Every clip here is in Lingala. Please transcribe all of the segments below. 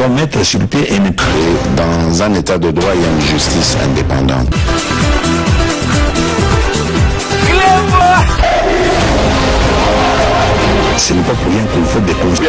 devons mettre sur pied et mettre. Dans un état de droit, il y a une justice indépendante. Ce n'est pas pour rien qu'il faut des conseils.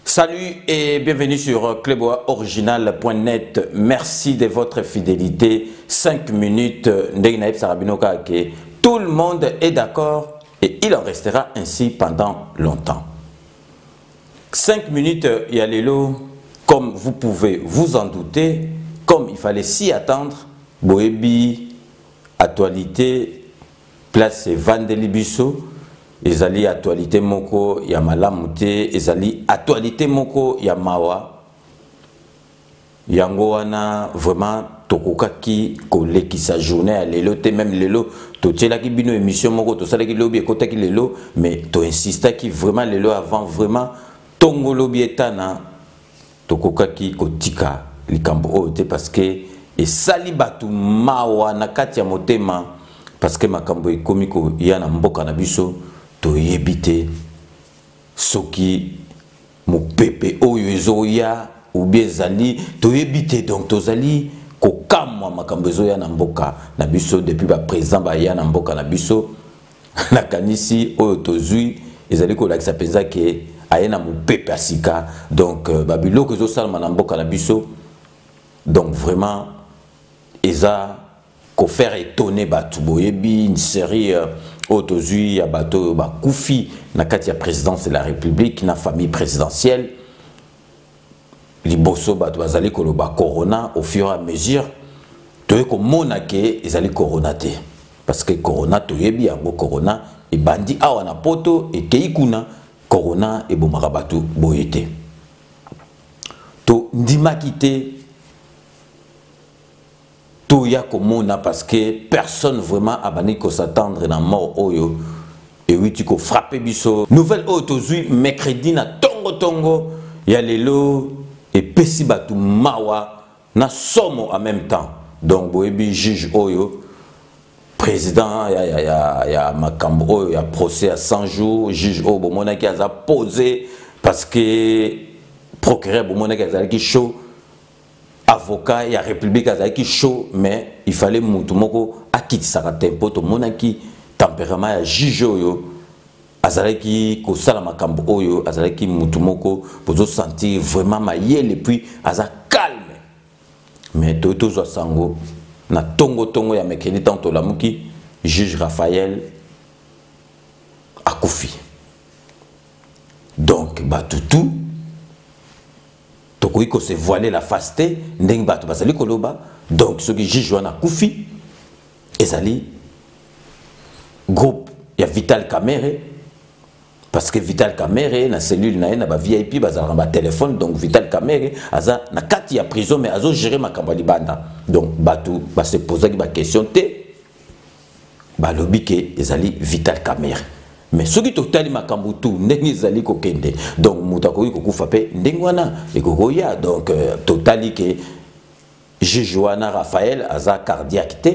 Salut et bienvenue sur Clebois-original.net. Merci de votre fidélité. 5 minutes, tout le monde est d'accord et il en restera ainsi pendant longtemps. 5 minutes, Yalelo, comme vous pouvez vous en douter, comme il fallait s'y attendre, Boebi, actualité, place Vandelibiso. Ezali actualité moko ya malamute, ezali actualité moko ya mawa. Yango wana vraiment tokokaki koleki sa journée à lelo te même lelo to tela ki bino émission moko to sala ki lobi ekota ki lelo mais to insista ki vraiment lelo avant vraiment tongo lobi etana tokokaki kotika likambo ote parce que et sali batu mawa na kati ya motema parce que makambo ekomi ko yana mboka na biso to yebite soki mo pepe oyo ezoya ou bien zali to yebite donc to zali ko kamwa makambo ezoya na mboka na biso depuis ba président ba ya na mboka na biso na kanisi oyo tozui ezali ko lakisa penza ke ayena mo pepe asika donc babiloko ezo salama na mboka na biso donc vraiment eza ko faire étonner batu boyebi une série autozui ya bato ba koufi na kati ya présidence de la République na famille présidentielle liboso bato bazali koloba corona au fur et à mesure to ko monake ezali corona te parce que corona to yebi yango corona e bandi awa na poto e keikuna corona e bomaka bato boyete to ndimaki te tout ya komona parce que personne vraiment a bani ko s'attendre na mort oyo et oui tu ko frapper biso nouvelle autozui mercredi na tongo ya lelo et pesi batu mawa na somo en même temps donc boyebi juge oyo président ya makambo oyo ya procès à 100 jours juge oyo bomona ki aza posé parce que procureur bomona ki aza ki chaud avocat ya République azaki chaud mais il fallait mutu moko akitisa tempo to monaki tempérament ya juge oyo azalaki ko sala makambo oyo azalaki mutu moko pozo sentir vraiment mayele puis aza calme mais to zo sango na tongo ya mekeni tanto lamuki juge Raphaël akufi donc batutu toko iko se voiler la faste ndeng bato basali koloba donc ce qui juge wana kufi ezali groupe ya Vital Kamerhe parce que Vital Kamerhe na cellule na ba VIP bazala ba téléphone donc Vital Kamerhe aza na kati ya prison mais azo gérer makambo libanda donc bato ba se poser ba question te ba lobike ezali Vital Kamerhe mais ce qui totali makambo tout ndenge zali ko kende donc mutako ko kufa pe ndenge wana ekokoya donc totali ke juge wana Raphaël aza cardiaque te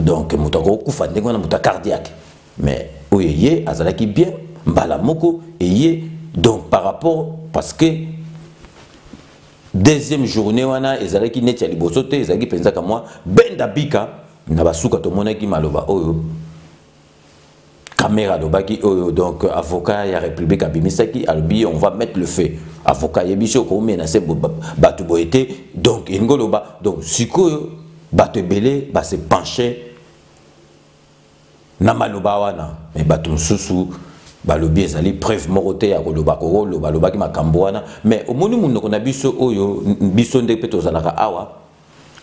donc mutako kufa ndenge wana muta cardiaque mais oyeye azalaki bien mbala moko eye donc par rapport parce que deuxième journée wana ezalaki neti ya liboso te ezalaki penza ka moi benda bika na basuka to monaki maloba oyo caméra d'obaki donc avocat ya République abimisaki albi on va mettre le feu avocat yebiso ko menacer batu boyete donc ingoloba donc sikoyo batu belé ba se pencher na maloba wana mais batu mususu balobi ezali preuve morote ya koloba ko loba ki makambo wana mais omoni munoko na biso oyo biso nde peto zalaka awa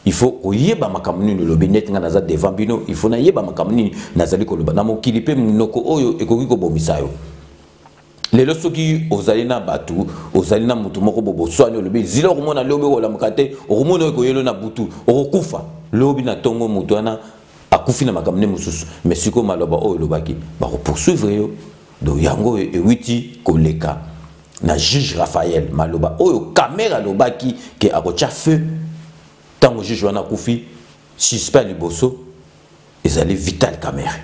il faut oyeba makambo nini lobi neti nga naza devant bino il faut na yeba makambo nini nazali koloba na mokili pe munoko oyo ekoki kobomisa yo lelo soki ozali na batu ozali na mutu moko bobo soani lobi zila okomona lobi ola mukate okomona ko yelo na butu okokufa lobi na tongo mutu wana akufi na makambo ne mususu mais siko maloba oyo lobaki ba ko poursuivre yo donc yango ewiti koleka na juge Raphaël maloba oyo caméra lobaki ke akocha feu tango juge wana kufi suspect liboso ezali Vital Kamerhe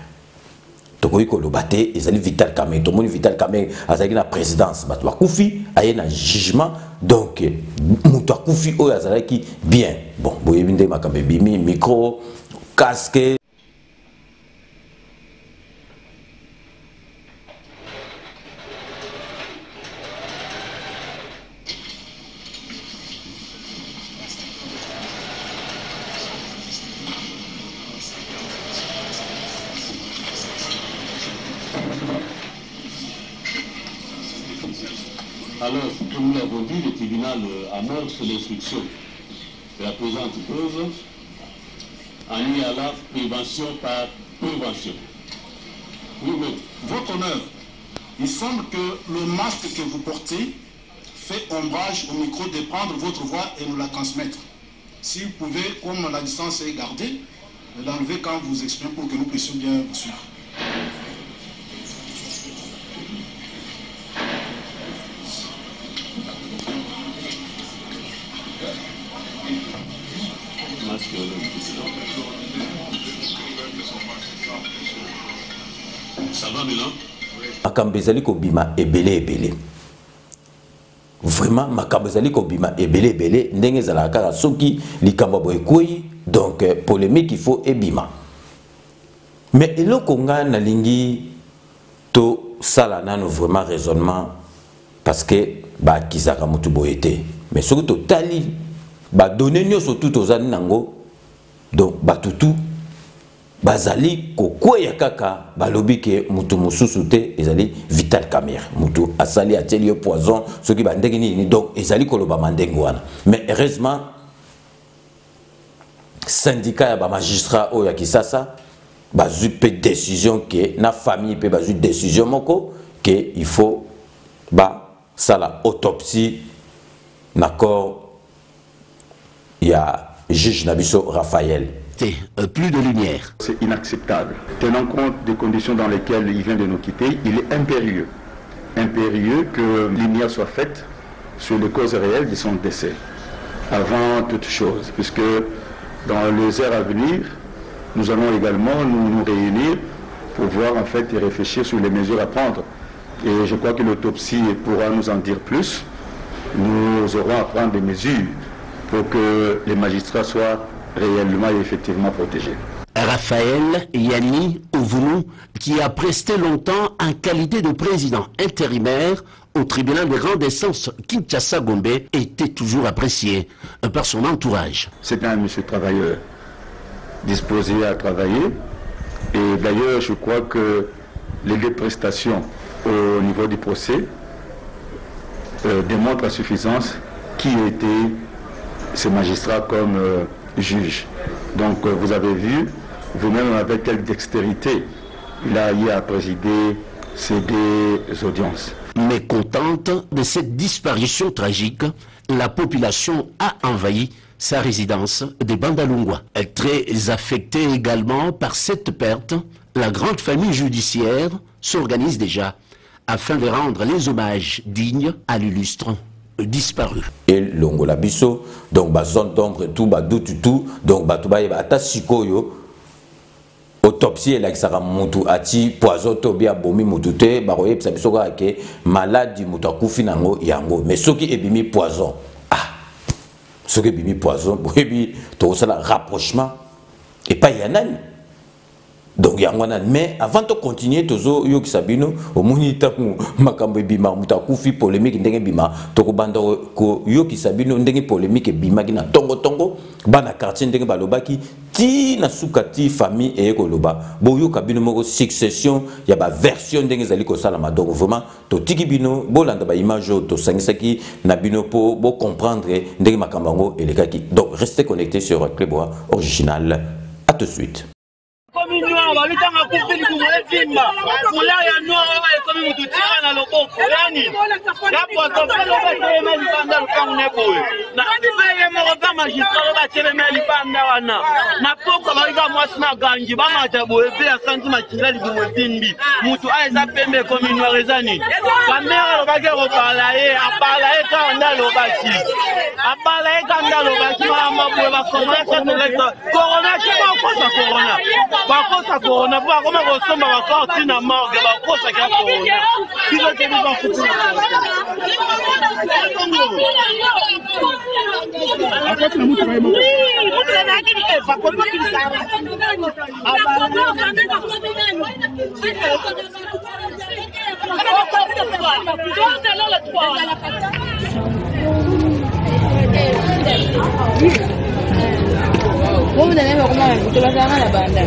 tokoki koloba te ezali Vital Kamerhe tomoni Vital Kamerhe azalaki na présidence bato bakufi aye na jugement donc moto akufi oyo azalaki bien bon boyebi nde makambo ebimi micro casque. Alors, comme nous l'avons dit, le tribunal amorce l'instruction de la présente cause en y à la prévention par prévention. Oui, mais votre honneur, il semble que le masque que vous portez fait ombrage au micro de prendre votre voix et nous la transmettre. Si vous pouvez, comme la distance est gardée, l'enlever quand vous exprimez pour que nous puissions bien vous suivre. Ça va maintenant? Makambo ezali kobima ebele. Vraiment makambo ezali kobima ebele ndenge ezala kaka soki likambo boye koyi donc polémique il faut ebima. Mais eloko nga nalingi to sala nano vraiment raisonnement parce que ba kizaka mutu boye te. Mais soki to tali ba donner nyoso tout ozali nango donc batutu bazali kokweya kaka balobi ke mutu mususu te ezali Vital Kamerhe mutu asali ateli yo poison soki bandenge nini donc ezali koloba mandenge wana. Mais heureusement syndicat ya ba magistrat oyo ya Kisasa bazui pe décision ke na famille pe bazui décision moko ke il faut ba sala autopsie d'accord il y a juge Nabiso Raphaël. Plus de lumière. C'est inacceptable. Tenant compte des conditions dans lesquelles il vient de nous quitter, il est impérieux. Impérieux que lumière soit faite sur les causes réelles de son décès. Avant toute chose, puisque dans les heures à venir, nous allons également nous réunir pour voir en fait et réfléchir sur les mesures à prendre. Et je crois que l'autopsie pourra nous en dire plus. Nous aurons à prendre des mesures pour que les magistrats soient réellement et effectivement protégés. Raphaël Yanni Ovounou, qui a presté longtemps en qualité de président intérimaire au tribunal de grande instance Kinshasa-Gombe, était toujours apprécié par son entourage. C'est un monsieur travailleur, disposé à travailler. Et d'ailleurs, je crois que les deux prestations au niveau du procès démontrent à suffisance qui était ce magistrat comme juge. Donc vous avez vu vous-même avec quelle dextérité il a eu à présider ces deux audiences. Mécontente de cette disparition tragique, la population a envahi sa résidence de Bandalungwa. Très affectée également par cette perte, la grande famille judiciaire s'organise déjà afin de rendre les hommages dignes à l'illustre disparu. Et longola biso donc ba zone d'ombre tout ba doutu tout donc ba tuba ba ata sikoyo autopsie la kisaka mutu ati poison to bia bomi mutu te ba koye pisa biso ka ke maladie mutu akufi nango yango mais soki ebimi poison soki ebimi poison boyebi to sala rapprochement et pas yanani. Donc mais avant de continuer tozo yo kisabino au monita makambo bima mutakufi polémique ndenge bima toko banda ko yo kisabino ndenge polémique bima kina tongo bana quartier ndenge balobaki ti na sukati famille et koloba bo yo kabino moko succession ya ba version ndenge zali ko sala donc vraiment to tiki bino bolanda ba image to sangisaki na bino po bo comprendre ndenge makambango elekaki. Donc restez connectés sur Clébois original. À tout de suite. Communion balutanga kufili kumwevimba kulaya noa ekomi mututira na loboko yani yapo atofelo bateme libanda lupangu neboye na beye moroka magistrat bateme libanda wana na poko balika mwasi na ganji bamata boye pe asanti makila libumwevimbi mutu aeza pembe ekomi noir ezani kamera lobaki robalaye abalaye kanda lobaki abalaye kanda lobaki mama boye bakomesa toleta corona kima kosa corona bakosa corona pour akoma kosomba bakorti na morgue bakosa kia corona kizo kebi bakutu Vamos tener que comer, tú vas a ganar la banda.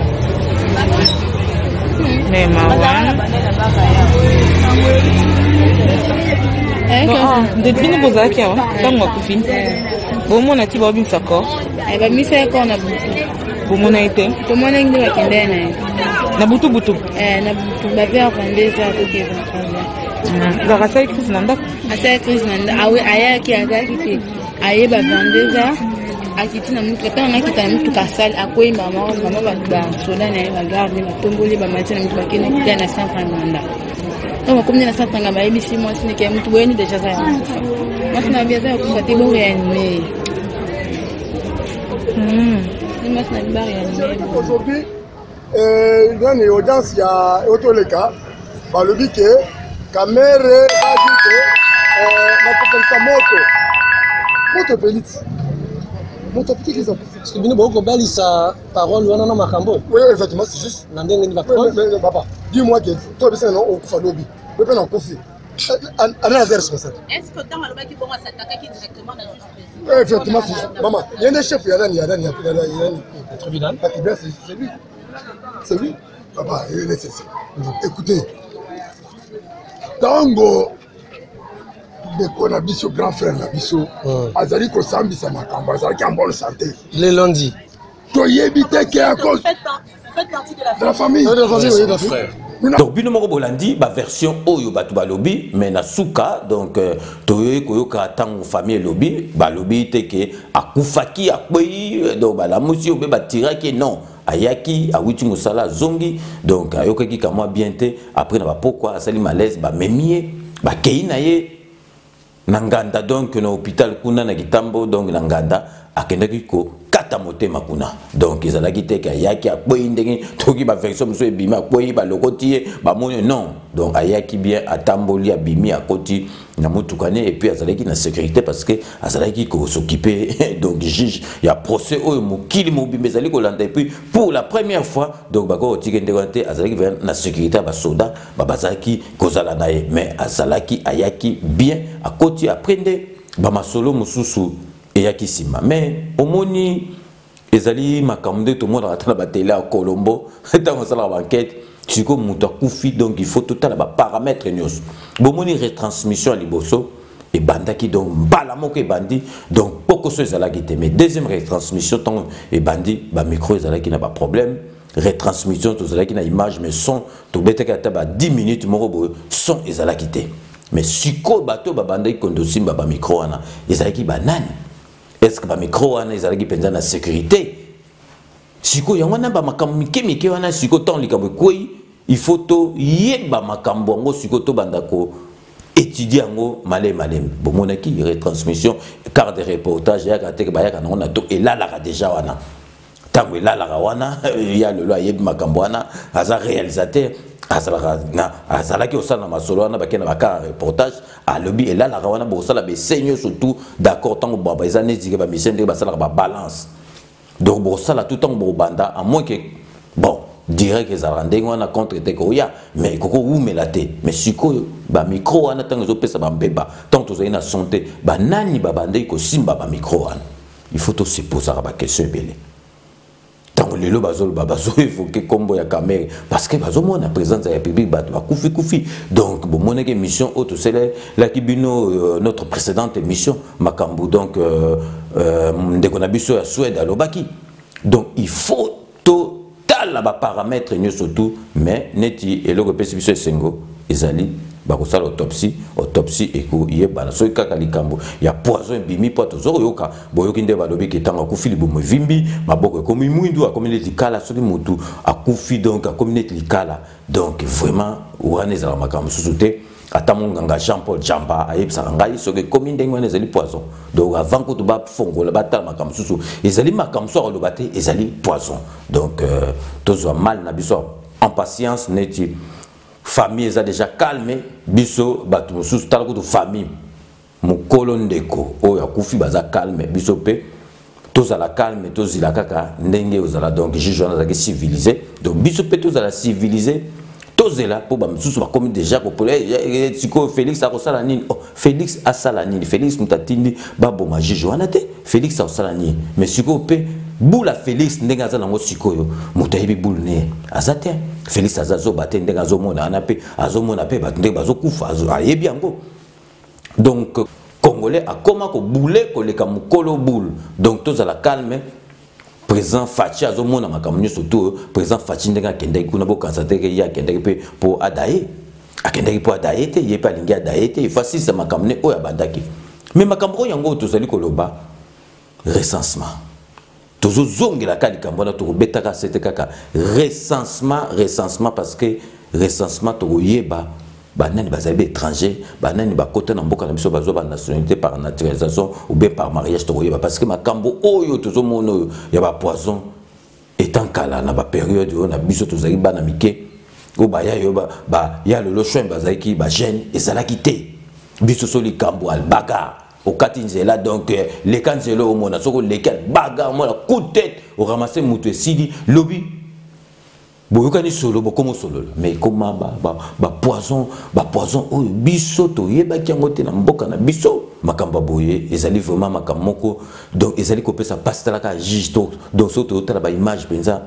Depuis nous posons qui a quand on coupe bon mon a tu vas bien ça quoi et ben mi c'est qu'on a bon mon a été tout mon est de la kindena na butu butu na butu ba faire rendre ça tout qui va rasa Chris nanda asa Chris nanda ah oui aya qui a qui aye ba vendre ça akitina mtu kana kita mtu kasali akoi mama ba soda na ba garde na tomboli ba matina mtu bakini kana 100 francs nanda kama 10 francs ba hivi si moi sini kia mtu weni deja ça moi na bia za kufuatia bon réanimé moi na bia réanimé aujourd'hui il y a une audience il y a autoleka ba lobi ke camera va dire que na kopelisa moto pelite moto petit les enfants parce que bino boko balisa parole wana na makambo oui effectivement c'est juste na ndenge ni ba mais papa dis-moi que toi bisa non okufa lobi pepe na kofi ana zéro responsable est-ce que dans alobaki bongo s'attaquer directement na juge président effectivement c'est maman il y a un chef il y a un tribunal c'est lui papa écoutez tango de na biso grand frère na biso azali ko sambisa makambo azali en bonne santé les lundi to yebite ke à cause faites partie de la famille de la famille oui frère donc bino moko bolandi ba version oyo batu balobi mais na suka donc toyo koyoka tango famille lobi balobi te ke akufaki akweyi donc bala musi obe batiraki non ayaki awiti musala zongi donc ayokaki kamwa bien te après na ba pourquoi asali malaise ba memie ba keina ye nanganda donc na hôpital kuna na kitambo donc nanganda akendaki ko kata motema kuna donc ezalaki te ka yaki akboyi ndenge toki ba version muso ebima akboyi ba lokotie ba moyo non donc ayaki bien atamboli abimi akoti na mutukane et puis azalaki na sécurité parce que azalaki ko s'occuper donc juge ya procès oyo mokili mobimbe ezali ko landa et puis pour la première fois donc bako otikende kwante azalaki na sécurité ba soda ba bazaki kozala na ye mais azalaki ayaki bien akoti aprende ba masolo mususu eyaki sima mais omoni ezali makamde to mona atala ba télé à Colombo tant sala ba enquête siko muta kufi donc il faut total ba paramètres nyos bomoni retransmission à liboso et bandaki donc bala moko bandi donc poko so ezalaki te mais deuxième retransmission tant et bandi ba micro ezalaki na ba problème retransmission to ezalaki na image mais son to beteka ta ba 10 minutes moko son ezalaki te mais siko bato ba bandaki kondo simba ba micro wana ezalaki ba nani est-ce que ba micro wana ezalaki penza na sécurité siko yango na ba makambo mike wana siko tant likambo kwei il faut to yeba makambo ngo siko to bandako étudier ngo malem bomonaki retransmission carte de reportage ya ka te ba ya kana on to elala déjà wana tango elala wana ya lelo yebi makambo wana aza réalisateur azalaki osala masolo wana bakena baka reportage alobi elala wana bosala be seigneur surtout d'accord tango baba ezane zike ba mission de basala ba balance donc bosala tout tango bobanda à moins que bon direct ezala ndenge wana contre te ko ya mais koko umela te mais sikoyo ba micro wana tango ezopesa ba mbeba tant tozali na santé ba nani babande ko simba ba micro wana il faut se poser ba question belé tant que lelo bazol bazo évoquer combo ya caméra parce que bazo mona présence ya public ba kufi donc bon moneke mission auto c'est la kibino notre précédente émission makambu donc ndeko na biso ya Suède à Lobaki donc il faut tala ba paramètres nyo surtout mais neti eloko pesi biso esengo ezali bakosala autopsie eko yebana soki kaka likambo ya poison bimi po tozoko yoka boyoki nde balobi ke tanga akufi libumu vimbi maboko ekomi mwindu akomi neti likala soki mutu akufi donc akomi neti likala donc vraiment wana ezala makambo susu te ata monganga Jean-Paul Jamba ayebisaka ngai soki ekomi ndenge wana ezali poison donc avant que tuba fongola batala makambo susu ezali makambo so aloba te ezali poison donc tozwa mal na biso en patience neti famille est déjà calme biso batu mususu tala kutu famille mukolo ndeko oyo akufi baza calme biso pe tozala calme tozila kaka ndenge ozala donc juge wana civilisé donc biso pe tozala civilisé tozela po ba mususu ba komi déjà populaire siko Félix akosala nini Félix asala nini Félix mutatindi baboma juge wana te Félix akosala nini mais siko pe Boula Félix ndenge aza nango sikoyo moto ayebi boule ne azate Félix azazo bate ndenge azomona anape azomona pe batende bazokufa ayebi yango donc congolais akoma ko boule ko leka mukolo boule donc tozala calme président Fachi azomona makambo nyoso to président Fachi ndenge akendeki kuna bokanisa te ke ya akendeki pe po adaye akendeki po adaye te ye pa lingi adaye te ifasisa makambo ne oya bandaki mais makambo yango tozali koloba recensement toujours zongela kali kambona to betaka c'était kaka recensement parce que recensement to yeba banani bazabe étranger banani bakota na mboka na biso bazo ba nationalité par naturalisation ou bien par mariage to yeba parce que makambo oyo tozo mono ya ba poison étant kala na ba période na biso tozali bana mike o ba ya yo ba ya le choix bazaki ba jeune et ça la quitté biso soli kambo al bagarre au Katinzela donc les kanzelo au mona soko lesquels bagarre moi la coup de tête au ramasser mutu sidi lobby boyokani solo bokomo solo mais comment ba poison oh biso to yeba kiango te na mboka na biso makamba boye ezali vraiment makamoko donc ezali ko pesa pastala ka juge to donc soto tala ba image penza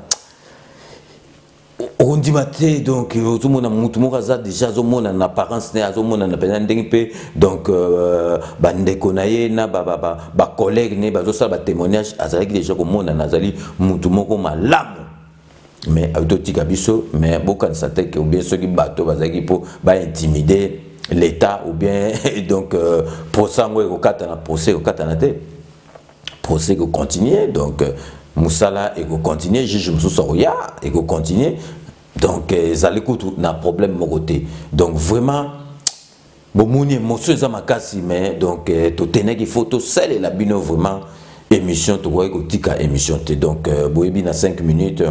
on dit maté donc tout le monde a mutu mokaza déjà zo mona na apparence ne azo mona na pena ndenge pe donc ba ndeko na ye na ba collègue ne bazo sala ba témoignage azali déjà ko mona nazali mutu moko malamu mais autotika biso mais bokan sa tête ou bien ceux qui bateau bazaki po ba intimider l'état ou bien donc procès ngo kata na procès ko kata na te procès ko continuer donc Moussala et ko continuer juge Moussousoya et ko continuer donc zali kutu na problème mon côté donc vraiment bon moni émotion za makasi mais donc to tenir qu'il faut to sel et la bino vraiment émission to ko tika émission te donc boyebi na 5 minutes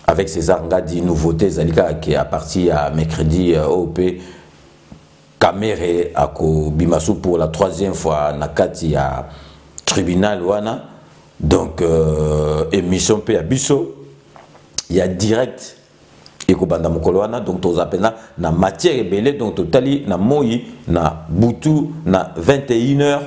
avec César Ngadi nouveauté zalika qui est à partir à mercredi OP Kamere ako bimasu pour la 3e fois na kati ya tribunal wana donc émission pe ya biso il y a direct et ko banda mokolo wana donc to zapena na matière ebele donc totali na moyi na butu na 21h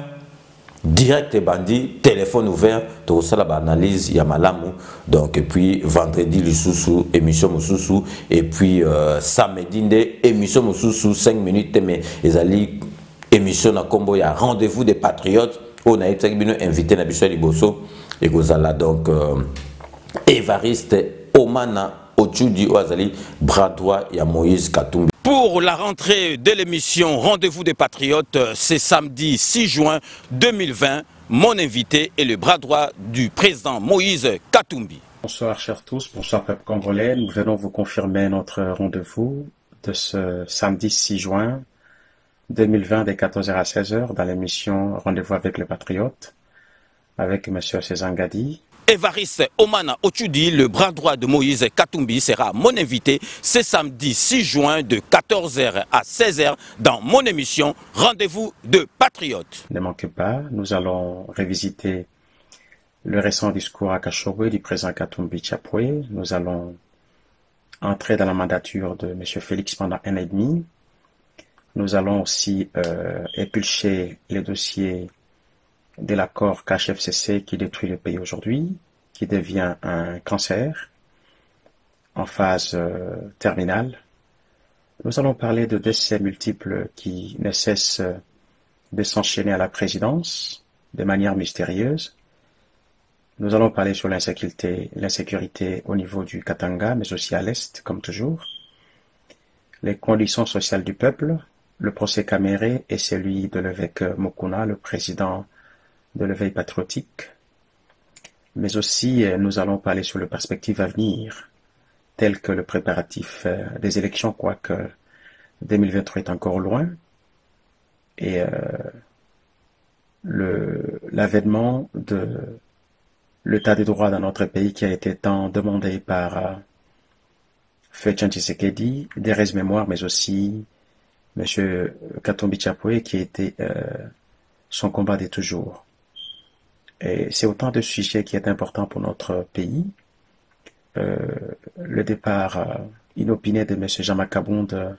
direct et bandi téléphone ouvert to sala ba analyse ya malamu donc et puis vendredi lisusu émission mususu et puis samedi nde émission mususu 5 minutes mais ezali émission na kombo ya rendez-vous des patriotes on a été invité na biso liboso et kozala donc Évariste Omana Ochudi Oazali bras droit ya Moïse Katumbi. Pour la rentrée de l'émission Rendez-vous des Patriotes, c'est samedi 6 juin 2020. Mon invité est le bras droit du président Moïse Katumbi. Bonsoir chers tous, bonsoir peuple congolais. Nous venons vous confirmer notre rendez-vous de ce samedi 6 juin 2020 de 14h à 16h dans l'émission Rendez-vous avec les Patriotes avec M. César Ngadi. Évariste Omana Ochudi, le bras droit de Moïse Katumbi, sera mon invité ce samedi 6 juin de 14h à 16h dans mon émission Rendez-vous de Patriotes. Ne manquez pas, nous allons revisiter le récent discours à Kachobwe du président Katumbi Tchapwe. Nous allons entrer dans la mandature de M. Félix pendant 1 an et demi. Nous allons aussi éplucher les dossiers de l'accord KHFCC qui détruit le pays aujourd'hui, qui devient un cancer en phase terminale. Nous allons parler de décès multiples qui ne cessent de s'enchaîner à la présidence de manière mystérieuse. Nous allons parler sur l'insécurité au niveau du Katanga, mais aussi à l'Est, comme toujours. Les conditions sociales du peuple, le procès Caméré et celui de l'évêque Mokuna, le président de l'éveil patriotique. Mais aussi, nous allons parler sur les perspectives à venir, telles que le préparatif des élections, quoique 2023 est encore loin, et l'avènement de l'état des droits dans notre pays qui a été tant demandé par Félix Tshisekedi, des mémoires, mais aussi M. Katumbi Chapwe, qui était son combat de toujours. Et c'est autant de sujets qui est important pour notre pays. Le départ inopiné de M. Jean-Marc Kabonde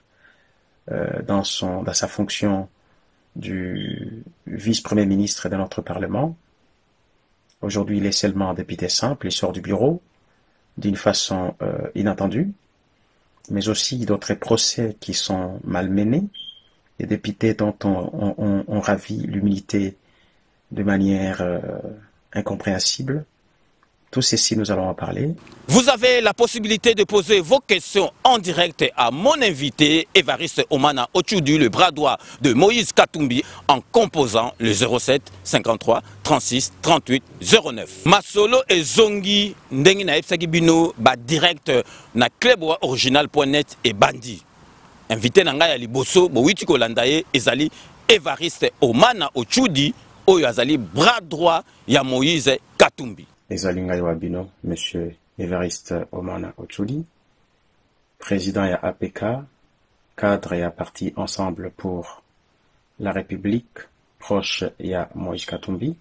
dans sa fonction du vice-premier ministre de notre Parlement. Aujourd'hui, il est seulement député simple, il sort du bureau d'une façon inattendue, mais aussi d'autres procès qui sont mal menés, des députés dont on ravit l'humilité de manière incompréhensible. Tout ceci, nous allons en parler. Vous avez la possibilité de poser vos questions en direct à mon invité, Évariste Omana Otchoudi, le bras droit de Moïse Katumbi, en composant le 07 53 36 38 09. Masolo et Zongi, Ndengi na Epsaki Bino, direct na cluboriginal.net et Bandi. Invité Nanga ya Liboso, Bowiti Kolandaye, Ezali Évariste Omana Otchoudi, Oyo Azali, bras droit ya Moïse Katumbi. Ezalinga Wabino, Monsieur Évariste Omana Otchoudi, président ya APK, cadre ya parti Ensemble pour la République, proche ya Moïse Katumbi.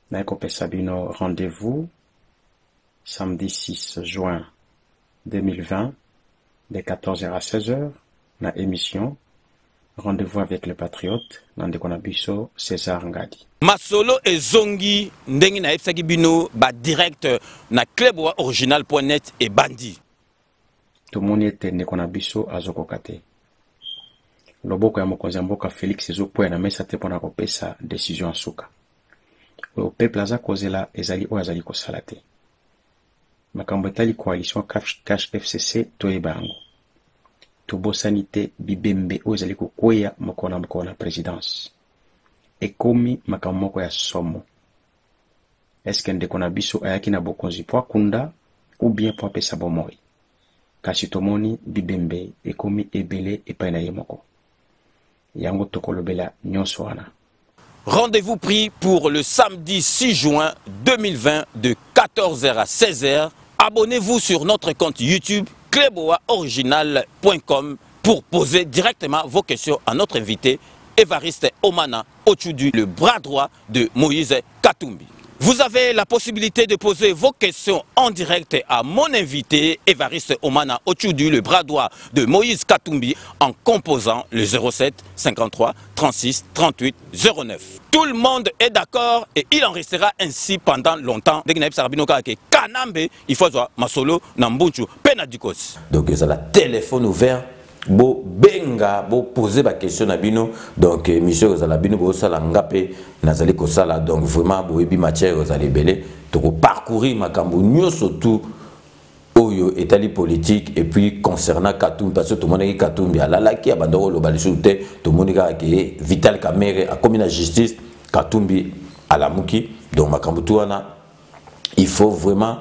Naikope Sabino, rendez-vous samedi 6 juin 2020, de 14h à 16h, na émission Rendez-vous avec le patriote, Nandekonabiso, César Ngadi. Masolo et Zongi, Ndengi na Epsaki Bino, direct na cluboriginal.net et Bandi. Tout le monde était Nekonabiso Azokokate. Loboko ya mokonzi mboka Félix Ezopo na mesa te pona kopesa décision en suka. O peuple aza kozela ezali o azali kosala te. Makambo etali coalition cash FCC toyebango. Tobosanite bibembe o ezali kokwea mokona présidence. Ekomi makamoko ya somo. Est-ce que ndeko na biso ayaki na bokonzi po kunda ou bien po pesa bomoi? Kasi tomoni bibembe ekomi ebele epai na ye moko. Yango tokolobela nyonso wana. Rendez-vous pris pour le samedi 6 juin 2020 de 14h à 16h. Abonnez-vous sur notre compte YouTube cluboriginal.com pour poser directement vos questions à notre invité Évariste Omana Otchoudi, le bras droit de Moïse Katumbi. Vous avez la possibilité de poser vos questions en direct à mon invité Évariste Omana Otchoudi, le bras droit de Moïse Katumbi, en composant le 07 53 36 38 09. Tout le monde est d'accord et il en restera ainsi pendant longtemps. Kanambe, il faut voir Masolo, Nambunchu, Penadikos. Donc, ça a téléphone ouvert. Bo benga bo poser ma question na bino donc monsieur ozala bino bo sala ngapé nazali ko sala donc vraiment bo ebi matière ozali belé to ko parcourir makambo nyoso tout oyo etali politique et puis concernant Katumbi parce que tout le monde est Katumbi ala ki abandoro lo balisute tout le monde ke Vital Kamerhe a commis la justice Katumbi à la muki donc makambo tout wana il faut vraiment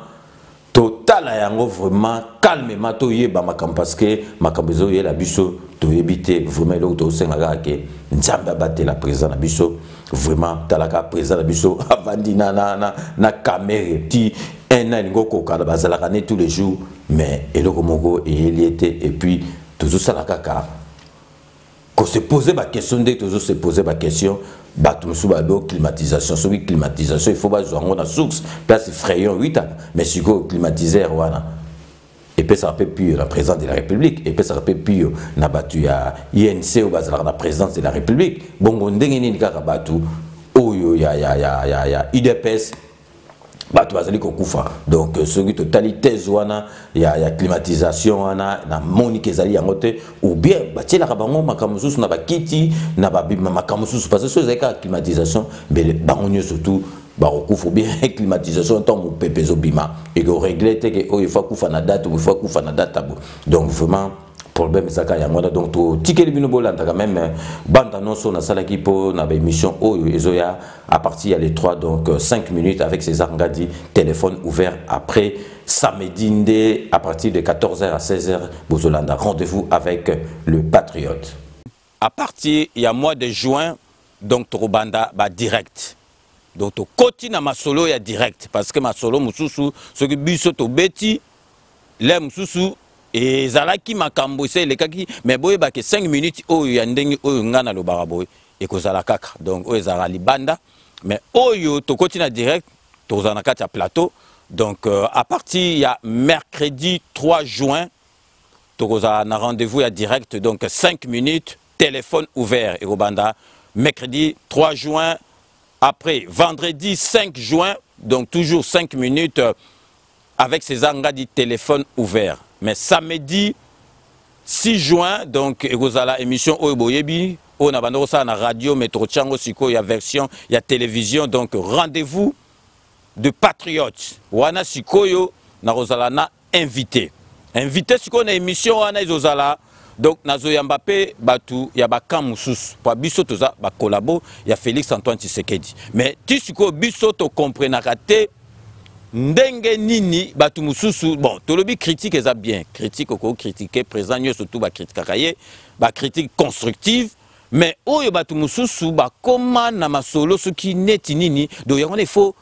total yango vraiment calmement to yeba makambo parce que makambo zo yela biso to yebite vraiment lo to senga ke nzamba batela la président na biso vraiment talaka président na biso avandi na Kamerhe ti un an ngoko kala bazalaka ne tous les jours mais eloko moko et était et puis toujours ça la kaka qu'on se poser ma question dès toujours se poser ma question climatisation, celui climatisation, il faut pas jouer en source, place effrayant 8 ans, mais si vous climatisez, voilà. Et puis ça rappelle plus la présidence de la République, et puis ça rappelle plus na batu ya INC ou la présidence de la République. Bon, on dégaine ni karabatu, oh yo ya IDPS. Donc, ce qui totalité zwana, il y a climatisation, na monique ezali yangote, ou bien, la rabango, makamusus, na bakiti, na babima makamusus, parce que c'est la climatisation, mais les bangonniers surtout, il faut bien climatisation tant mon pépé zobima et que régler que il faut qu'on fasse la date ou il faut qu'on fasse la date. Donc vraiment problème ça quand il y a moi donc tout ticket le binobola quand même bande annonce on a ça qui pour na émission Ezoya à partir il y a les 3 donc 5 minutes avec César Ngadi téléphone ouvert après samedi à partir de 14h à 16h Bozolanda rendez-vous avec le Patriote. À partir il y a mois de juin donc Torobanda va direct. Donc to koti na masolo ya direct parce que masolo mususu ce que biso to beti le mususu et zalaki makambo c'est le kaki mais boye ba que 5 minutes oyo ya ndenge oyo ngana lo baraboy et ko zala kaka donc oyo zala libanda mais oyo to koti na direct to zana kati ya plateau donc à partir il y a mercredi 3 juin to zana rendez-vous ya direct donc 5 minutes téléphone ouvert et Robanda mercredi 3 juin. Après, vendredi 5 juin, donc toujours 5 minutes avec César Ngadi téléphone ouvert. Mais samedi 6 juin, donc, il y a l'émission Oeboyebi, on a la radio, métro Tchango, il y a version, il y a télévision, donc rendez-vous de Patriote. Wana Sikoyo, na invité. Invité, si on a émission, on a donc, Nazo Mbappé, Batu, Yabaka Moussous, pour Bissoto, ba collabo, il y a Félix Antoine Tshisekedi. Mais, Tisuko, Bissoto, comprenne raté, Ndenge Nini, Batu Moussous, bon, Tolobi critique, ça bien. Critique, au critiquer, présent, surtout, ba critique, ba critique constructive. Mais, oh, Batu Moussous, ba comment, Namasolo, ce qui n'est nini, donc, il faut,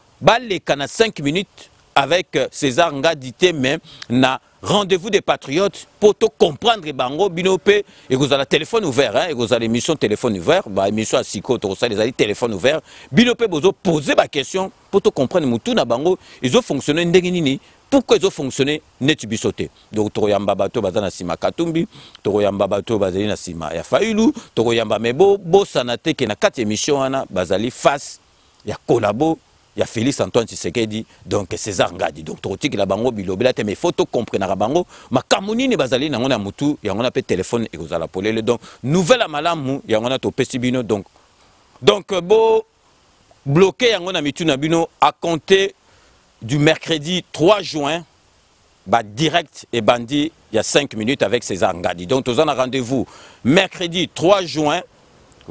les 5 minutes avec César Ngadi, même, na rendez-vous des Patriotes pour te comprendre bango binopé et vous avez le téléphone ouvert hein, et vous avez l'émission téléphone ouvert bah émission à Siko to ça les avez téléphone ouvert binopé bozo poser ma question pour te comprendre mutu na bango ils ont fonctionné ndenge nini pourquoi ils ont fonctionné net bisoté donc to yamba bato bazana sima Katumbi to yamba bato bazali na sima ya Fayulu to yamba mebo bo sanate ke na 4 émissions ana bazali face ya collabo. Il y a Félix Antoine Tshisekedi, donc César Ngadi. Donc, tu la bango bilobela te mes photos comprennent la bango. Ma kamuni ne bazali na ngona mutu, ya ngona pe téléphone et vous allez appeler donc nouvelle amalam, ya ngona to pesibino donc bo bloqué ya ngona mitu na bino à compter du mercredi 3 juin bah direct et bandi il y a 5 minutes avec César Ngadi. Donc, nous avons rendez-vous mercredi 3 juin.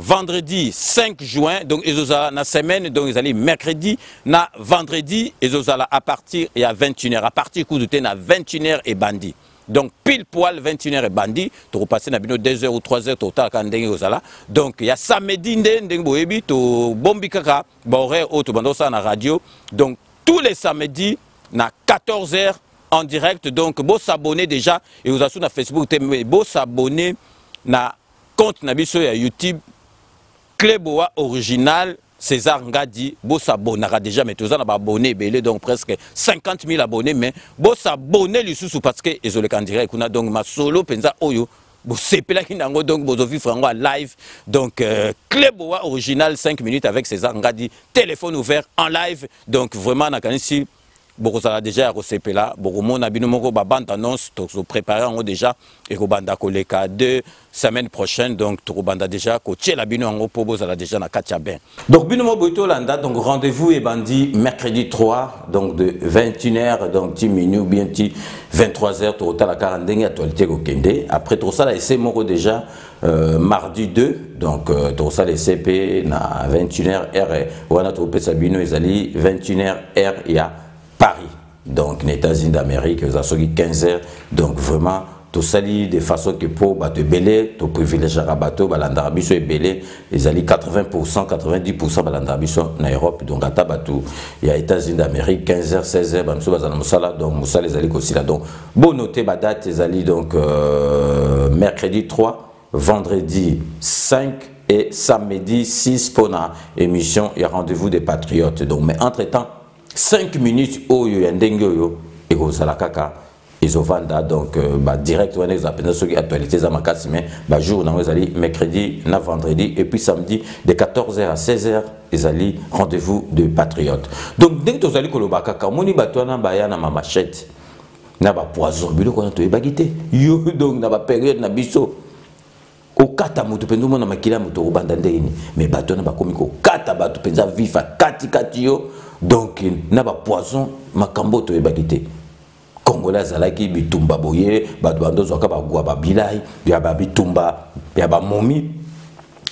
Vendredi 5 juin, donc ils ont la semaine, donc ils allaient mercredi, na vendredi, ils ont à partir et à 21h, à partir coup de thé na 21h et bandi. Donc pile poil 21h et bandi, tu repasses na bino 2h ou 3h total quand ndenge ozala. Donc il y a samedi ndenge boyebi to bombi kaka, ba horaire auto bando ça na radio. Donc tous les samedis na 14h en direct. Donc beau s'abonner déjà et vous avez na Facebook, beau s'abonner na compte na biso ya YouTube. Cléboa original, César Ngadi, vous s'abonnera déjà, mais tous en abonnés, donc presque 50 000 abonnés, mais vous s'abonnez les sous parce que ils ont le candidat, qu'on a donc ma solo, pensa oyo, vous c'est là qui n'a donc vous avez franco live, donc Cléboa original 5 minutes avec César Ngadi, téléphone ouvert en live, donc vraiment na kanisi. Beaucoup ça déjà recépé là, beaucoup mon abino moko ba bande annonce, donc se préparer en déjà et Robanda koleka 2 semaines prochaines donc Robanda déjà coacher la bino en pour ça déjà na katia ben. Donc bino mo boito landa donc rendez-vous et bandi mercredi 3 donc de 21h donc 10 minutes bien petit 23h total la 40 ndenge actualité ko kende après tout ça là c'est moko déjà mardi 2 donc tout ça les CP na 21h heure wana to pesa bino ezali 21h heure ya Paris, donc les États-Unis d'Amérique, vous avez 15h, donc vraiment, tout ça de façon que pour te belé, tu privilégier à bateau, l'andarabiso est belé, ils allaient 80%, 90% de l'andarabiso en Europe, donc à tabatou, il y a États-Unis d'Amérique, 15h, 16h, donc Moussa les allaient aussi là, donc bon noter ma date, ils allaient donc mercredi 3, vendredi 5 et samedi 6 pour la émission et rendez-vous des Patriotes, donc mais entre-temps, 5 minutes oyo ya ndenge oyo ekozala kaka ezovanda donc direct wana ezapena soki actualité za makasi mais jour na ezali mercredi na vendredi et puis samedi de 14h à 16h ezali rendez-vous de Patriote. Donc dès que tozali koloba kaka moni bato na baya na machette na ba poison biloko na to ebagité yo donc na ba période na biso okata mutu penza mona makila mutu obanda ndeni mais bato na bakomi ko kata bato penza vifa kati yo donc na ba poison makambo to ebakité Congolais azalaki bitumba boye bato bandozo ka bagwa ba bilai ya ba bitumba ya ba momi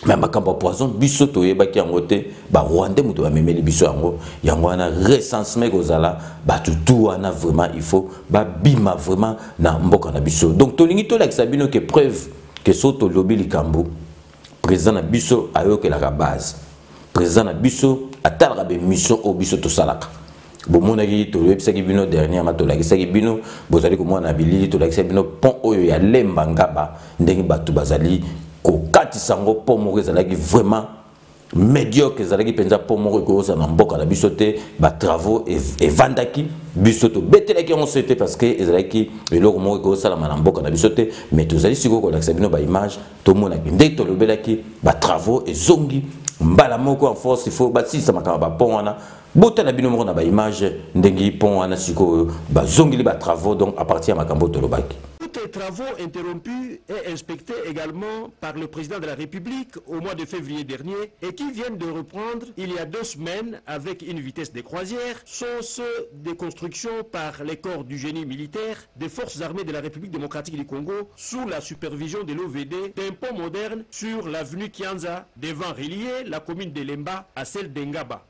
mais makambo poison biso to yebaki yango te ba Rwandais muto ba memeli biso yango wana recensement kozala bato tout wana vraiment il faut ba bima vraiment na mboka na biso donc tolingi to la sabino que preuve que soto lobby likambo président na biso ayoke la base président na biso atalaka be mission au biso to salaka bomonaki to website bino dernièrement to la kisaki bino bozali ko mona bilili to la kisaki bino pont oyo ya Lemba Ngaba ndenge bato bazali ko katisango pont moko ezalaki vraiment médiocre ezalaki penza pont moko ko za na mboka na biso te ba travaux et vandaki biso to betelaki on c'était parce que ezalaki eloko moko ko sala na mboka na biso te mais tozali siko ko la kisaki bino ba image to mona ndenge to lobelaki ba travaux et zongi mbala moko en force il faut batisa makamba ba pont wana bota na bino moko na ba image ndengi pont wana siko ba zongili ba travaux donc à partir ya makambo to lobaki. Tous les travaux interrompus et inspectés également par le président de la République au mois de février dernier et qui viennent de reprendre il y a 2 semaines avec une vitesse de croisière sont ceux des constructions par les corps du génie militaire des forces armées de la République démocratique du Congo sous la supervision de l'OVD d'un pont moderne sur l'avenue Kianza devant relier la commune de Lemba à celle d'Engaba.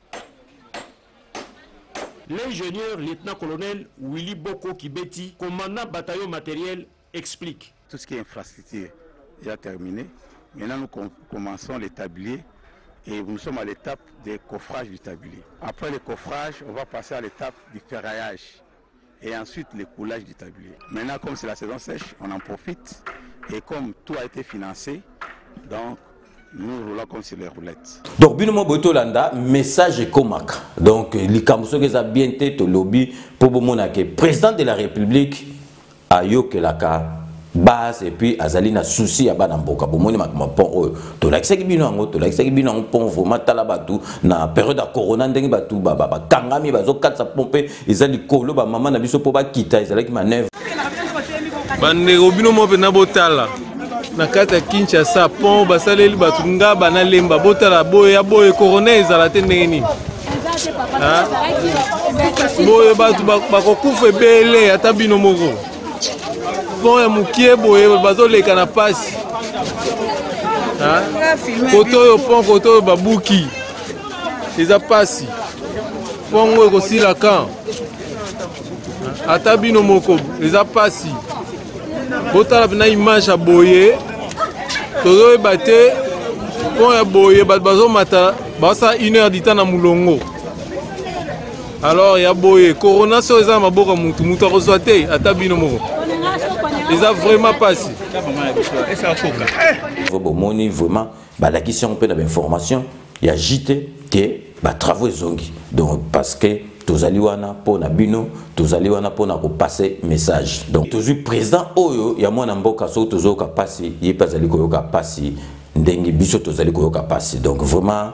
L'ingénieur lieutenant-colonel Willy Boko Kibeti, commandant bataillon matériel, explique. Tout ce qui est infrastructure est terminé. Maintenant, nous commençons les tabliers et nous sommes à l'étape des coffrages du tablier. Après le coffrage, on va passer à l'étape du ferraillage et ensuite le coulage du tablier. Maintenant, comme c'est la saison sèche, on en profite et comme tout a été financé, donc nous roulons comme sur les roulettes. Donc, binomo boto landa message komak. Donc, likamso que ça bien tête au lobby pour bomona que président de la République a yoke la ka base et puis azali na souci à banamboka bomoni makama pont to la kisaki bino ngo to la kisaki bino pont vraiment tala batu na période de corona ndenge batu ba kangami bazo katsa pompe ezali kolo ba mama na biso po ba kita ezali ki manœuvre bande binomo pe na botala na kata Kinshasa pont basaleli batu ngaba na Lemba botala boye corona ezala te ndenge boye batu bakokufa ebele ata bino moko pont ya mukie boye bazoleka na pasi koto oyo pont koto oyo babuki eza pasi pont oyo ekosila kan ata bino moko eza pasi botala na image ya boye tozoyeba te pont ya boye bato bazomata basala 1 heure du temps na mulongo alors ya boye corona so eza na maboko mutu akozwa te ata bino moko eza vraiment pasi bomoni vraiment balakisi yango mpe na bainformation ya jite ke batravaux ezongi donc parce que tozali wana mpo na bino tozali wana mpo na kopase message donc tozwi président oyo ya mwana mboka soki tozoyoka pasi ye mpe azali koyoka pasi ndenge biso tozali koyoka pasi donc vraiment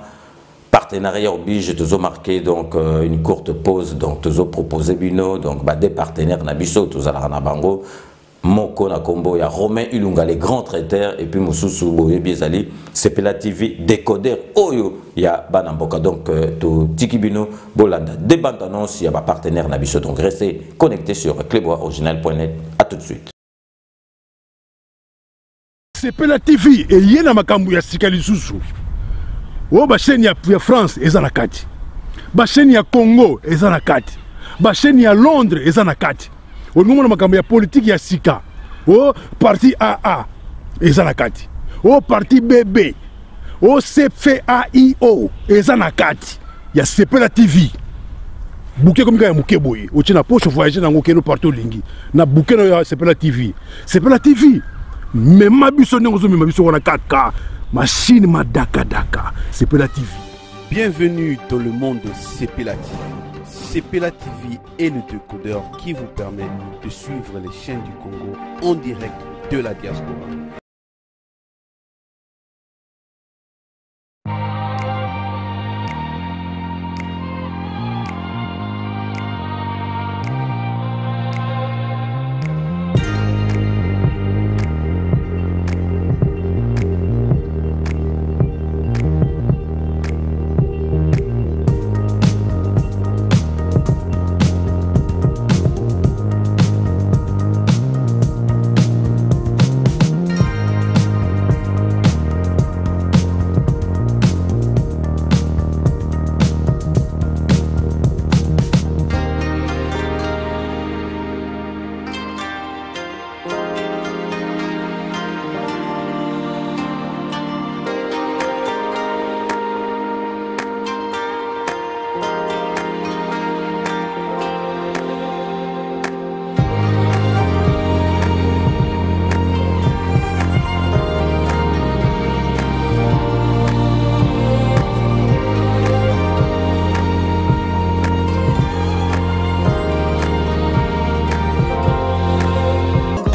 partenariat oblige toujours marqué donc une courte pause donc toujours proposé bino donc des partenaires na biso tozala na bango moko na kombo ya Romain Ilunga les grands traiteurs et puis mususu boye biezali Sepela TV décodeur oyo ya banamboka donc to tikibino bolanda des bandes annonces ya ba partenaire na biso donc restez connectés sur cleboisoriginal.net. À tout de suite. Sepela TV et yena makambu ya sikali susu o ba chaîne ya France eza na kati ba chaîne ya Congo eza na kati ba chaîne ya Londres eza na kati o ngomona makambo ya politique ya sika o parti AA eza na kati o parti BB o CFAIO eza na kati ya Sepela TV bouquet comme ya muke boye o tina poche voyager na ngokeno partout lingi na bouquet na Sepela TV même mabiso nengozo mabiso wana 4K machine madaka daka Sepela TV. Bienvenue dans le monde de Sepela TV. Sepela TV est le décodeur qui vous permet de suivre les chaînes du Congo en direct de la diaspora.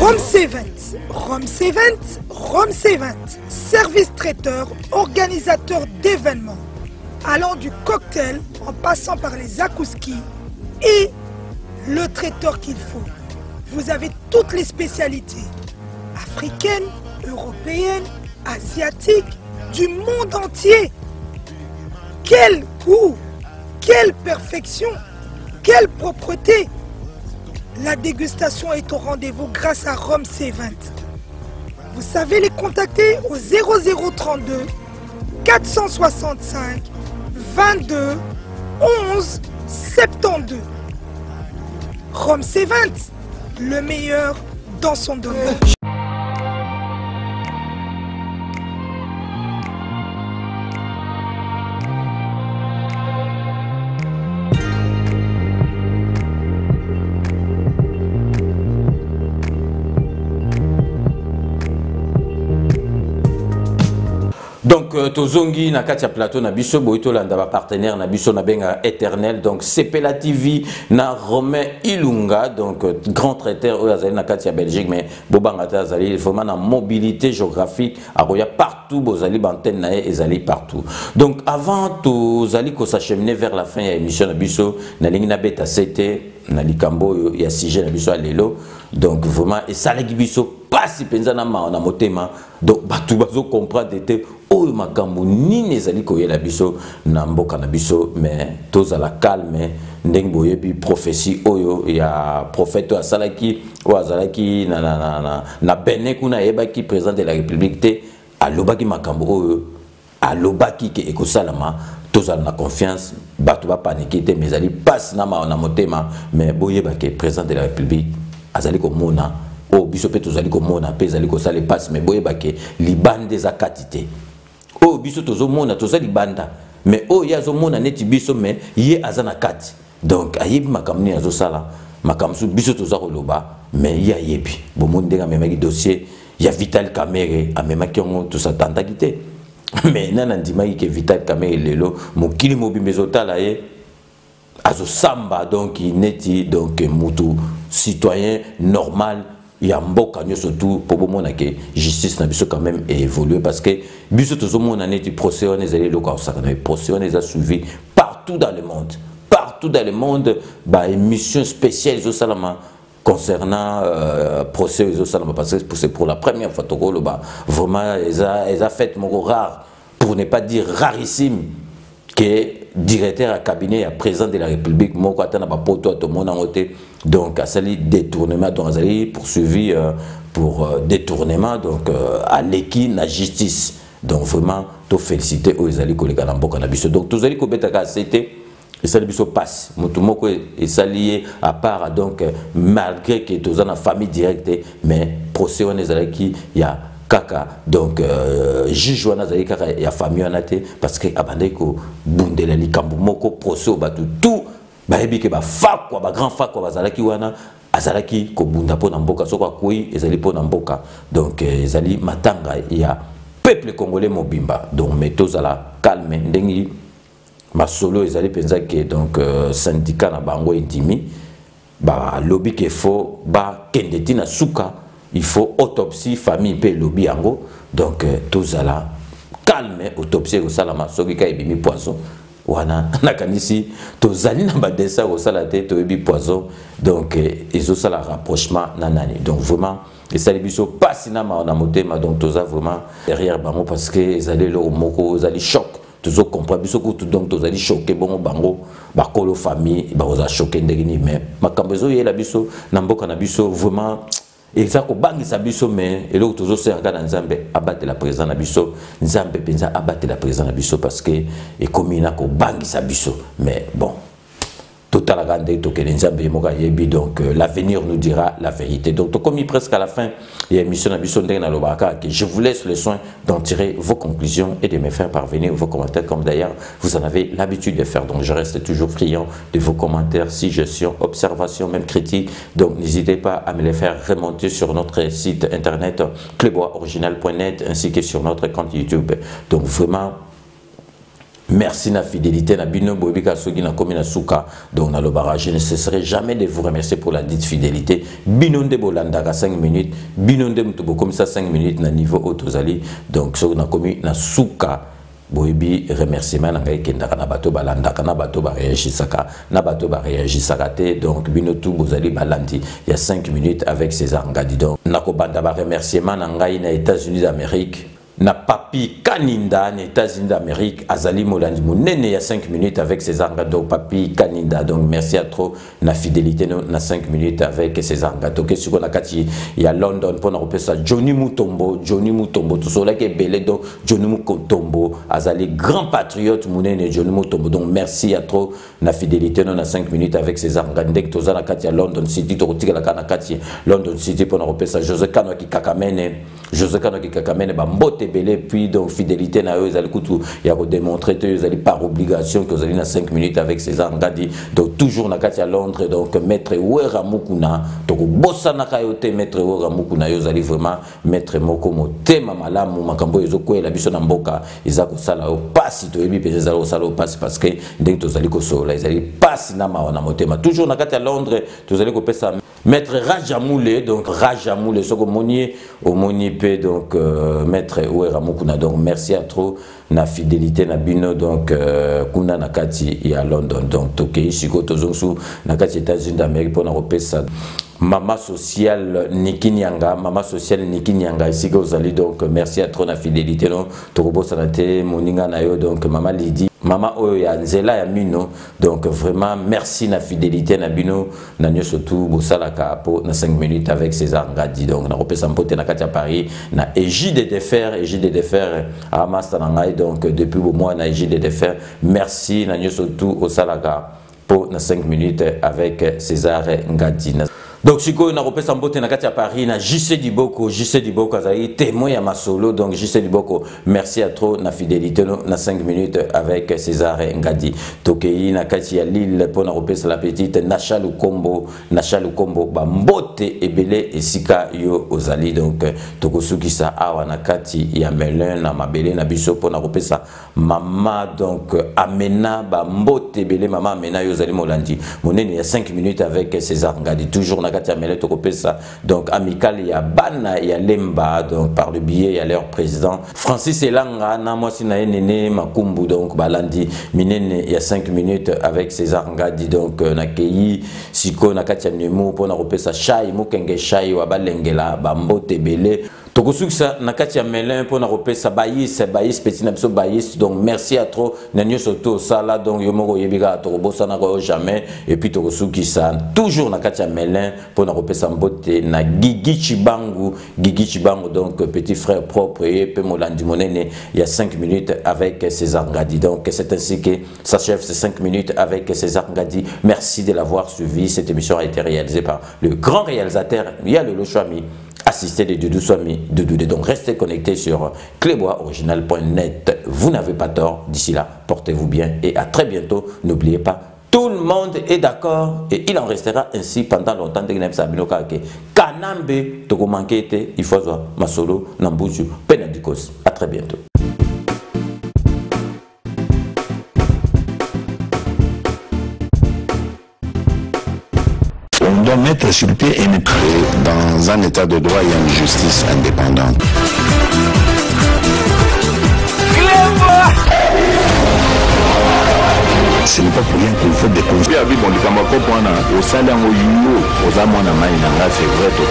Rome C20, Rome C20, Rome C20. Service traiteur, organisateur d'événements, allant du cocktail en passant par les akouskis et le traiteur qu'il faut. Vous avez toutes les spécialités africaines, européennes, asiatiques, du monde entier. Quel goût, quelle perfection, quelle propreté. La dégustation est au rendez-vous grâce à Rome C20. Vous savez les contacter au 0032 465 22 11 72. Rome C20, le meilleur dans son domaine. Donc tozongi na kati ya plateau na biso boito landa ba partenaire na biso na benga éternel donc Sepela TV na Romain Ilunga donc grand traiteur azali na kati ya Belgique mais bobanga ta azali vraiment na mobilité géographique akoya partout bozali bantenne na ezali partout. Donc avant tozali ko s'acheminer vers la fin ya émission na biso na lingi na beta c'était na likambo ya sujet na biso lelo donc vraiment et ça legi biso pasi penza na motema donc batu bazo comprendre était oyo makambo nini ezali koyela biso na mboka na biso mais tozala calme ndenge boyebi prophétie oyo ya prophète asalaki o azalaki na Benin kuna yebaki président de la République te alobaki makambo oyo alobaki ke ekosalama tozala na confiance batu ba paniquer te mais ezali passe na motema mais boyebaki président de la République azali komona o biso pe tozali komona pe ezali kosala passe mais boyebaki libande za katité o biso tozomona tozali banda mais o yazo mona neti biso mais ye azana kati donc ayebi makamni azo sala makamsu biso tozako loba mais ya yebi bomoni ndenga memaki dossier ya Vital Kamerhe amemaki ngo to satanda kité mais nana ndimaki ke Vital Kamerhe lelo mokili mobimbezo tala ye azo samba donc neti donc mutu citoyen normal ya mboka nyoso tout pour bomona ke justice na biso quand même évoluer parce que biso tozomona neti procès on ezali loko osakana procès on a suivi partout dans le monde ba émission spéciale zo salama concernant procès zo salama parce que c'est pour la première fois tokolo ba vraiment ils a fait mon rare pour ne pas dire rarissime que directeur à cabinet à président de la République moko atana ba poto to mona ngote donc asali détournement donc asali poursuivi pour détournement donc à l'équipe la justice donc vraiment to féliciter aux ezali koleka na mboka na biso donc tozali ko betaka c'était et ça biso passe mutu moko et salié à part donc malgré que tozana famille directe mais procès on ezali ya kaka donc juge wana zali kaka ya famille wana te parce que abandai ko bundela likambo moko procès batu tout bayebi ke ba fakwa ba grand fakwa bazalaki wana azalaki ko bunda po na mboka soko akoi ezali po na mboka donc ezali matanga ya peuple congolais mobimba donc metozala calme ndengi masolo ezali penza ke donc syndicat na bango intimi ba lobby ke fo ba kendeti na suka il faut autopsie famille pe lobby yango donc tozala calme autopsie ko salama soki ka ebimi poison wana nakanisi tozali na badesa ko sala te to ebi poison donc ezo sala rapprochement nanani donc vraiment et ça les biso passe na motema donc toza vraiment derrière bango parce que ezali lo moko ezali choc tozo comprendre biso ko donc tozali choqué bongo bango ba kolo famille ba oza choqué ndengini mais makambo ezo yela biso na mboka na biso vraiment et ça ko bangi sa biso mais et l'autre toujours c'est en nzambe abattre la présence na biso nzambe penza abattre la présence na biso parce que et comme il a ko bangi sa biso mais bon total la grande to que nzambe moka yebi donc l'avenir nous dira la vérité donc comme il presque à la fin et émission na biso ndenge na lobaka que je vous laisse le soin d'en tirer vos conclusions et de me faire parvenir vos commentaires comme d'ailleurs vous en avez l'habitude de faire donc je reste toujours friand de vos commentaires suggestions observations même critiques donc n'hésitez pas à me les faire remonter sur notre site internet cluboisoriginal.net ainsi que sur notre compte YouTube donc vraiment Merci na fidélité na bino bobika soki na komi na suka donc na lobara je ne cesserai jamais de vous remercier pour la dite fidélité bino nde bolandaka 5 minutes bino nde mutu bokomi ça 5 minutes na niveau autozali donc soki na komi na suka boyebi remerciement na ngai kendaka na bato balandaka na bato ba réagisaka te donc bino tout bozali balandi il y a 5 minutes avec César Ngadi donc nako banda ba remerciement na ngai na États-Unis d'Amérique na Papi Kaninda na États-Unis d'Amérique azali molandi monene il y a 5 minutes avec César Ngadi donc Papi Kaninda donc merci à trop na fidélité na 5 minutes avec César Ngadi donc siko na kati ya London pour na repesa Johnny Mutombo tout cela qui est belé donc Johnny Mutombo azali grand patriote monene Johnny Mutombo donc merci à trop na fidélité na 5 minutes avec César Ngadi dek toza na kati ya London City to kotika na kati London City pour na repesa José Kano ki kakamene ba mbote belé puis donc fidélité na eux ils allaient kutu ya ko démontrer que ils allaient par obligation que vous allez na 5 minutes avec César Ngadi donc toujours na kati à Londres donc maître Wera Mukuna donc bossa na kayote maître Wera Mukuna ils allaient vraiment maître moko motema malamu makambo ezoko la biso na mboka izako sala au passe to ebi pesa au sala au passe parce que ndenge to zali ko sola ils allaient passe na maona motema toujours na kati à Londres to allez ko pesa maître Rajamoule donc Rajamoule soko monier au monier donc maître Wera Mukuna donc merci à trop na fidélité na bino donc kuna na kati ya London donc tokei siko tozonsu na kati États-Unis d'Amérique pour na repesa Mama sociale Niki Nyanga ici que vous allez donc merci à trop na fidélité non tokobo sanate moninga na yo donc Mama Lydie Mama Oya Nzela ya Mino donc vraiment merci na fidélité na bino na nyo surtout bosalaka po na 5 minutes avec César Ngadi donc na repesa mpote na kati ya Paris na Égide de Fer à Mastanangai donc depuis au mois na Égide de Fer merci na nyo surtout au salaka po na 5 minutes avec César Ngadi. Donc si on a repéré Sambote na kati ya Paris na JC Diboko azali témoin ya masolo donc JC Diboko merci à trop na fidélité na 5 minutes avec César Ngadi tokei na kati ya Lille pour na repéré la petite Nacha Lukombo ba mbote ebele esika yo ozali donc tokosukisa awa na kati ya Melun na mabele na biso pour na repéré mama donc Amena ba mbote ebele mama Amena yo ozali molandi monene ya 5 minutes avec César Ngadi toujours donc amical ya bana ya lemba donc par le biais ya leur président Francis Elanga na mwasi na nene makumbu donc balandi minene ya 5 minutes avec César Ngadi donc na keyi siko na kati ya nemu pona repesa shai mukenge shai wa balengela bambote belé tokosukisa na kati ya Melun pona repesa bayis petit na biso bayis donc merci à trop na nyo soto sala donc yo moko yebika tokobosa na ko jamais et puis tokosukisa toujours na kati ya Melun pona repesa mbote na Gigi Chibangu donc petit frère propre et pe molandi monene il y a 5 minutes avec César Ngadi donc c'est ainsi que s'achève ces 5 minutes avec César Ngadi. Merci de l'avoir suivi. Cette émission a été réalisée par le grand réalisateur Yalolo Chouami assisté de Doudou Swami de Doudé. Donc restez connectés sur cléboisoriginal.net. Vous n'avez pas tort. D'ici là, portez-vous bien et à très bientôt. N'oubliez pas, tout le monde est d'accord et il en restera ainsi pendant longtemps. Kanambe, Tokomankete, Ifozwa, Masolo, Nambuju, Penadikos. À très bientôt. On doit mettre sur pied et mettre dans un état de droit et une justice indépendante. Ce n'est pas pour rien qu'il faut des conseils. Au salaire, au c'est vrai, tu